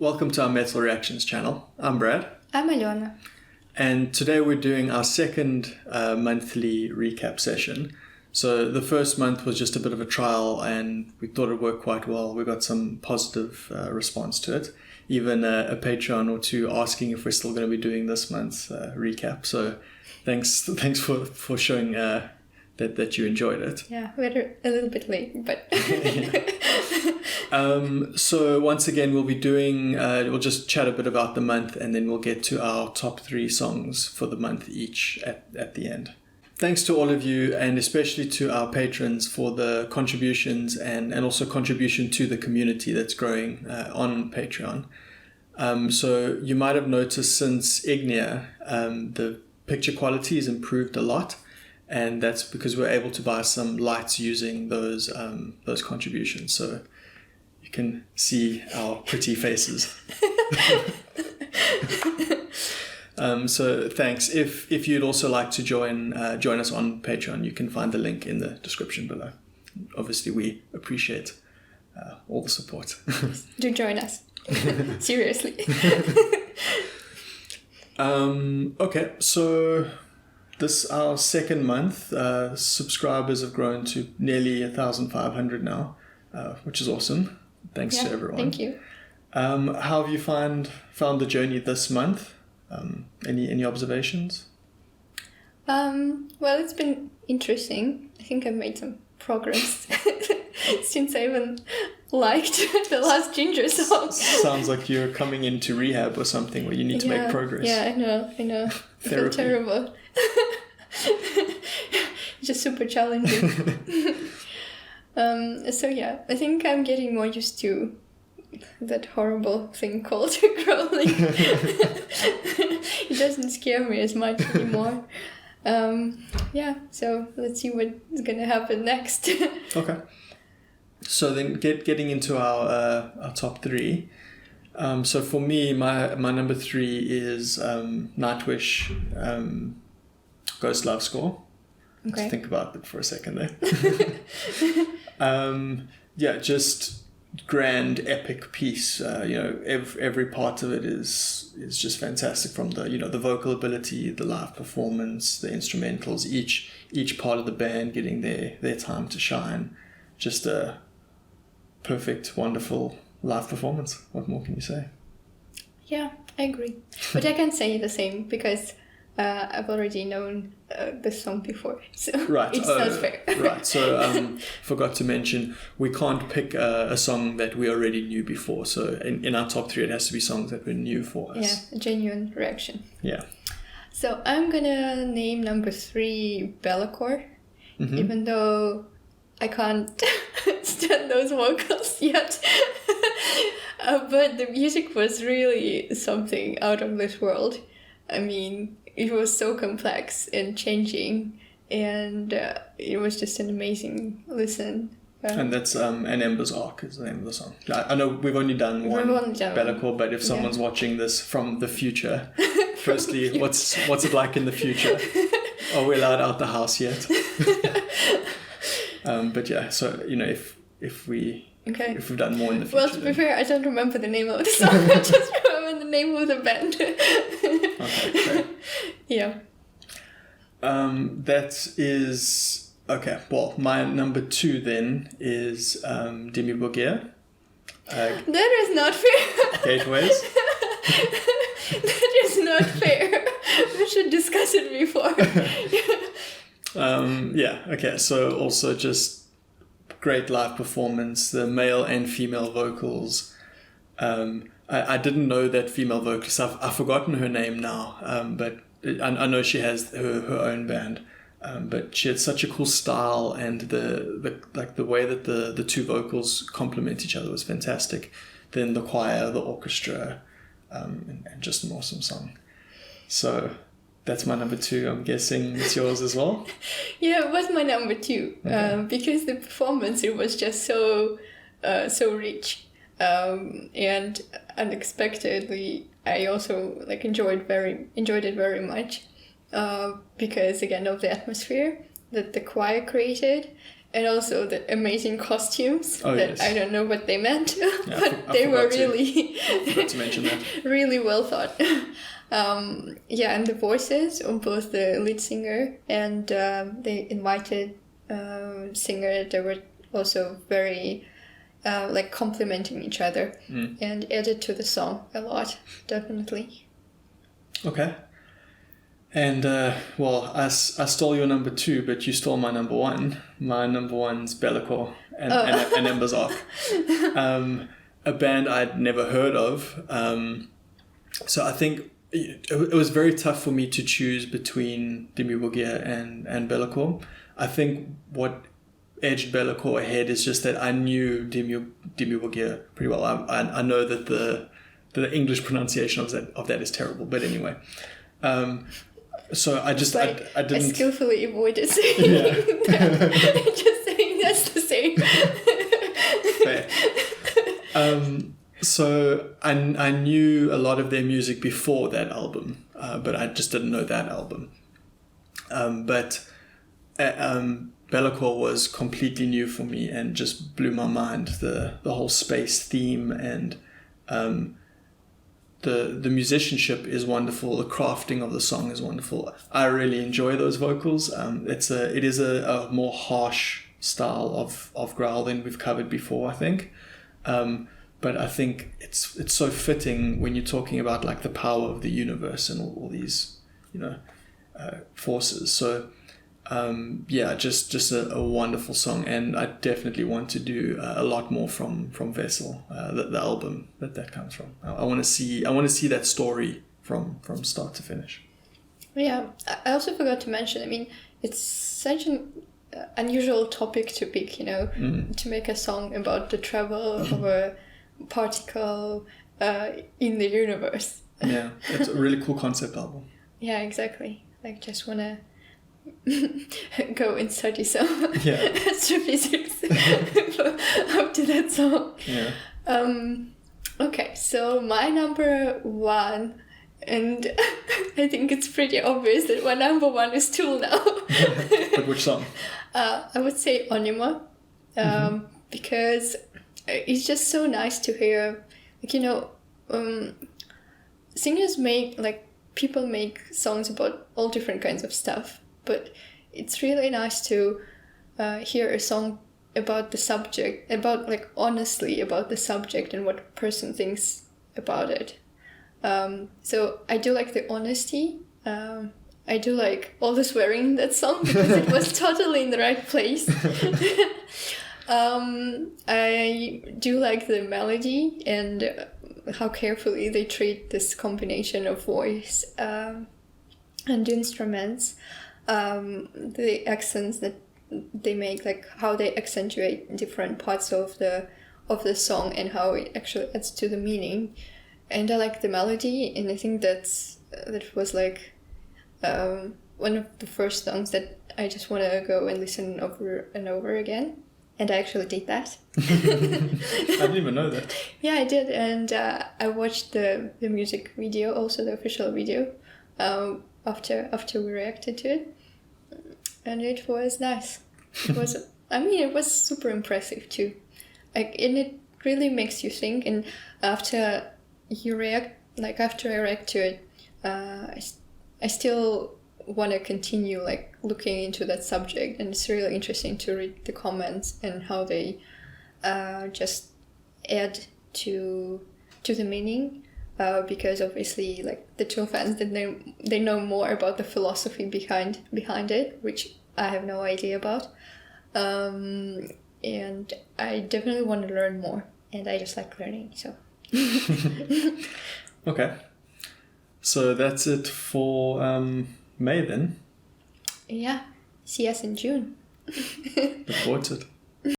Welcome to our Metal Reactions channel. I'm Brad. I'm Alena. And today we're doing our second monthly recap session. So the first month was just a bit of a trial and we thought it worked quite well. We got some positive response to it. Even a Patreon or two asking if we're still going to be doing this month's recap. So thanks for showing that you enjoyed it. Yeah, we're a little bit late, but... So once again, we'll be doing, we'll just chat a bit about the month and then we'll get to our top 3 songs for the month each at the end. Thanks to all of you and especially to our patrons for the contributions and also contribution to the community that's growing on Patreon. So you might have noticed since Ignia, the picture quality has improved a lot. And that's because we're able to buy some lights using those contributions. So you can see our pretty faces. So thanks. If you'd also like to join us on Patreon, you can find the link in the description below. Obviously, we appreciate all the support. Do join us. Seriously. Okay, so... This our second month. Subscribers have grown to nearly 1,500 now, which is awesome. Thanks to everyone. Thank you. How have you found the journey this month? Any observations? Well, it's been interesting. I think I've made some progress since I even liked the last Ginger song. Sounds like you're coming into rehab or something where you need to make progress. Yeah, I know. I feel terrible. Just super challenging. So yeah, I think I'm getting more used to that horrible thing called crawling. It doesn't scare me as much anymore. Yeah, so let's see what's gonna happen next. Okay. So then getting into our top 3. So for me, my number 3 is Nightwish, Ghost Love Score. Okay. Just think about it for a second there. Yeah, just grand epic piece. Every part of it is just fantastic, from the the vocal ability, the live performance, the instrumentals, each part of the band getting their time to shine. Just a perfect, wonderful live performance. What more can you say? Yeah, I agree. But I can say the same because I've already known this song before, so right. It's not fair. Right, so forgot to mention, we can't pick a song that we already knew before. So in our top 3, it has to be songs that were new for us. Yeah, a genuine reaction. Yeah. So I'm gonna name number 3 Bellacore, even though I can't stand those vocals yet. But the music was really something out of this world. I mean, it was so complex and changing, and it was just an amazing listen. And that's An Ember's Arc is the name of the song. I know we've only done one Bellacore, but if someone's watching this from the future, firstly, what's it like in the future? Are we allowed out the house yet? But yeah, so if we've done more in the future. Well, to be fair, I don't remember the name of the song. I just remember the name of the band. Okay, fair. Yeah. That is okay. Well, my number 2 then is Demi Borgir. That is not fair. Gateways. That is not fair. We should discuss it before. Yeah. Okay. So also just great live performance. The male and female vocals. I didn't know that female vocalist. I've forgotten her name now. But I know she has her own band. But she had such a cool style, and the way that the 2 vocals complement each other was fantastic. Then the choir, the orchestra, and just an awesome song. So that's my number 2. I'm guessing it's yours as well. Yeah, it was my number 2. Okay. Because the performance, it was just so rich, and unexpectedly, I also enjoyed it very much. Because again of the atmosphere that the choir created, and also the amazing costumes Oh, that yes. I don't know what they meant, Yeah, but I they were forgot to- really Forgot to mention that. really well thought. Yeah, and the voices of both the lead singer and the invited singer, they were also very like complementing each other and added to the song a lot, definitely. Okay. And, well, I stole your number 2, but you stole my number 1. My number 1's Be'lakor and Ember's Arc. A band I'd never heard of. So I think it was very tough for me to choose between Dimmu Borgir and Be'lakor. I think what edged Be'lakor ahead is just that I knew Dimmu Borgir pretty well. I know that the English pronunciation of that is terrible, but anyway. So I just I didn't. I skillfully avoided saying that. Just saying that's the same. Fair. So I knew a lot of their music before that album, but I just didn't know that album. But Be'lakor was completely new for me and just blew my mind. The whole space theme and the musicianship is wonderful. The crafting of the song is wonderful. I really enjoy those vocals. It is a more harsh style of growl than we've covered before, I think. But I think it's so fitting when you're talking about like the power of the universe and all these, forces. So, just a wonderful song, and I definitely want to do a lot more from Vessel, the album that comes from. I want to see that story from start to finish. Yeah, I also forgot to mention. I mean, it's such an unusual topic to pick, to make a song about the travel of a particle in the universe. Yeah, it's a really cool concept album. Yeah, exactly. Like, just wanna go and study some astrophysics up to that song. Yeah. Okay, so my number 1, and I think it's pretty obvious that my number 1 is Tool now. But which song? I would say Onima, because it's just so nice to hear, singers people make songs about all different kinds of stuff, but it's really nice to hear a song about the subject, honestly about the subject and what a person thinks about it. So I do like the honesty. I do like all the swearing in that song because it was totally in the right place. I do like the melody and how carefully they treat this combination of voice and instruments, the accents that they make, like how they accentuate different parts of the song and how it actually adds to the meaning. And I like the melody, and I think that was like one of the first songs that I just want to go and listen over and over again. And I actually did that. I didn't even know that. Yeah, I did. And I watched the music video, also the official video, after we reacted to it. And it was nice. It was super impressive too. And it really makes you think. And after I react to it, I still want to continue looking into that subject, and it's really interesting to read the comments and how they just add to the meaning, because obviously the Tool fans, they know more about the philosophy behind it, which I have no idea about, and I definitely want to learn more, and I just like learning, so. Okay, so that's it for May then. Yeah, see us in June. Look forward to it.